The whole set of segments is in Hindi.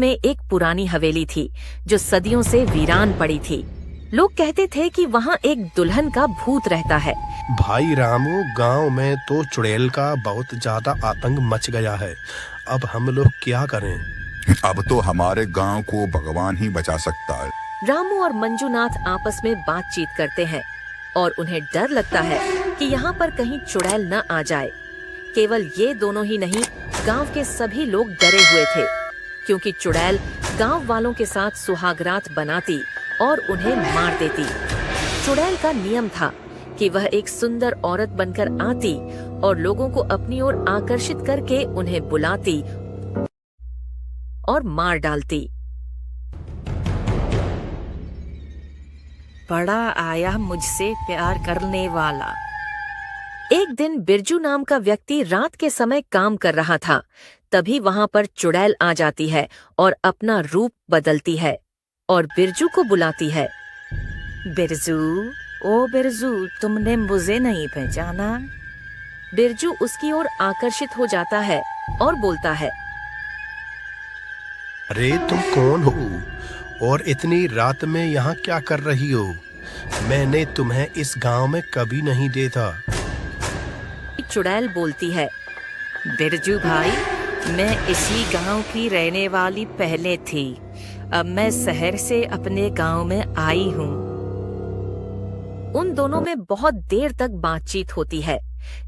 में एक पुरानी हवेली थी जो सदियों से वीरान पड़ी थी। लोग कहते थे कि वहाँ एक दुल्हन का भूत रहता है। भाई रामू, गांव में तो चुड़ैल का बहुत ज्यादा आतंक मच गया है। अब हम लोग क्या करें? अब तो हमारे गांव को भगवान ही बचा सकता है। रामू और मंजूनाथ आपस में बातचीत करते हैं और उन्हें डर लगता है कि यहाँ पर कहीं चुड़ैल न आ जाए। केवल ये दोनों ही नहीं, गांव के सभी लोग डरे हुए थे, क्योंकि चुड़ैल गांव वालों के साथ सुहागरात बनाती और उन्हें मार देती। चुड़ैल का नियम था कि वह एक सुंदर औरत बनकर आती और लोगों को अपनी ओर आकर्षित करके उन्हें बुलाती और मार डालती। बड़ा आया मुझसे प्यार करने वाला। एक दिन बिरजू नाम का व्यक्ति रात के समय काम कर रहा था। तभी वहां पर चुड़ैल आ जाती है और अपना रूप बदलती है और बिरजू को बुलाती है। बिरजू, ओ बिरजू, तुमने मुझे नहीं पहचाना? बिरजू उसकी ओर आकर्षित हो जाता है और बोलता है, अरे तुम कौन हो और इतनी रात में यहाँ क्या कर रही हो? मैंने तुम्हें इस गांव में कभी नहीं देखा। चुड़ैल बोलती है, बिरजू भाई, मैं इसी गांव की रहने वाली पहले थी। अब मैं शहर से अपने गांव में आई हूँ। उन दोनों में बहुत देर तक बातचीत होती है।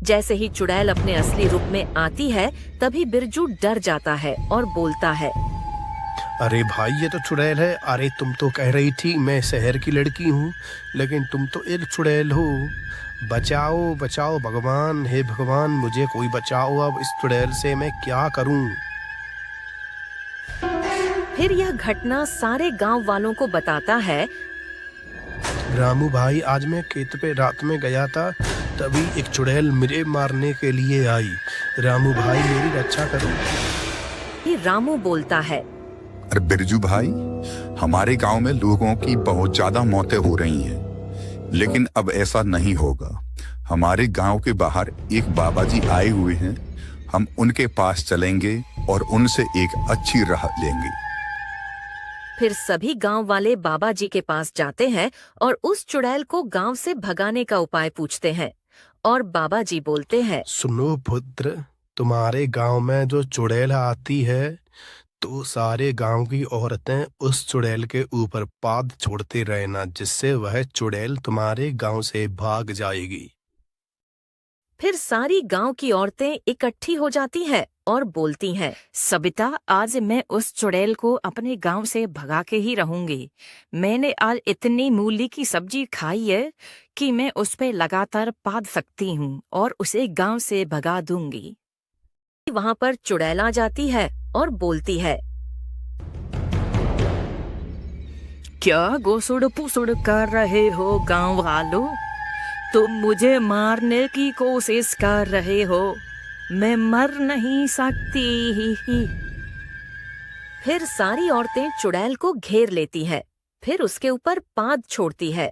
जैसे ही चुड़ैल अपने असली रूप में आती है, तभी बिरजू डर जाता है और बोलता है, अरे भाई, ये तो चुड़ैल है। अरे तुम तो कह रही थी मैं शहर की लड़की हूँ, लेकिन तुम तो एक चुड़ैल हो। बचाओ बचाओ भगवान, हे भगवान, मुझे कोई बचाओ। अब इस चुड़ैल से मैं क्या करूँ? फिर यह घटना सारे गांव वालों को बताता है। रामू भाई, आज मैं खेत पे रात में गया था, तभी एक चुड़ैल मुझे मारने के लिए आई। रामू भाई, मेरी रक्षा करो। ये रामू बोलता है, अरे बिरजू भाई, हमारे गांव में लोगों की बहुत ज्यादा मौतें हो रही हैं, लेकिन अब ऐसा नहीं होगा। हमारे गांव के बाहर एक बाबा जी आए हुए हैं। हम उनके पास चलेंगे और उनसे एक अच्छी राह लेंगे। फिर सभी गांव वाले बाबा जी के पास जाते हैं और उस चुड़ैल को गांव से भगाने का उपाय पूछते हैं। और बाबा जी बोलते हैं, सुनो पुत्र, तुम्हारे गांव में जो चुड़ैल आती है, तो सारे गांव की औरतें उस चुड़ैल के ऊपर पाद छोड़ते रहना, जिससे वह चुड़ैल तुम्हारे गांव से भाग जाएगी। फिर सारी गांव की औरतें इकट्ठी हो जाती हैं और बोलती हैं, सबिता, आज मैं उस चुड़ैल को अपने गांव से भगा के ही रहूंगी। मैंने आज इतनी मूली की सब्जी खाई है कि मैं उस पे लगातार पाद सकती हूँ और उसे गांव से भगा दूंगी। वहां पर चुड़ैल आ जाती है और बोलती है, क्या गोसुड़ पुसुड़ कर रहे हो गांव वालों? तुम मुझे मारने की कोशिश कर रहे हो। मैं मर नहीं सकती। फिर सारी औरतें चुड़ैल को घेर लेती हैं। फिर उसके ऊपर पाद छोड़ती है।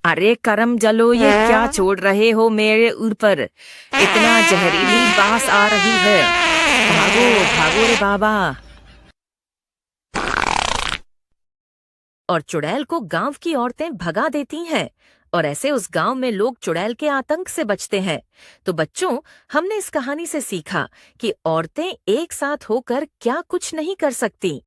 अरे करम जलो, ये क्या छोड़ रहे हो मेरे ऊपर? इतना जहरीली बास आ रही है। भागो भागो रे बाबा। और चुड़ैल को गांव की औरतें भगा देती हैं और ऐसे उस गांव में लोग चुड़ैल के आतंक से बचते हैं। तो बच्चों, हमने इस कहानी से सीखा कि औरतें एक साथ होकर क्या कुछ नहीं कर सकती।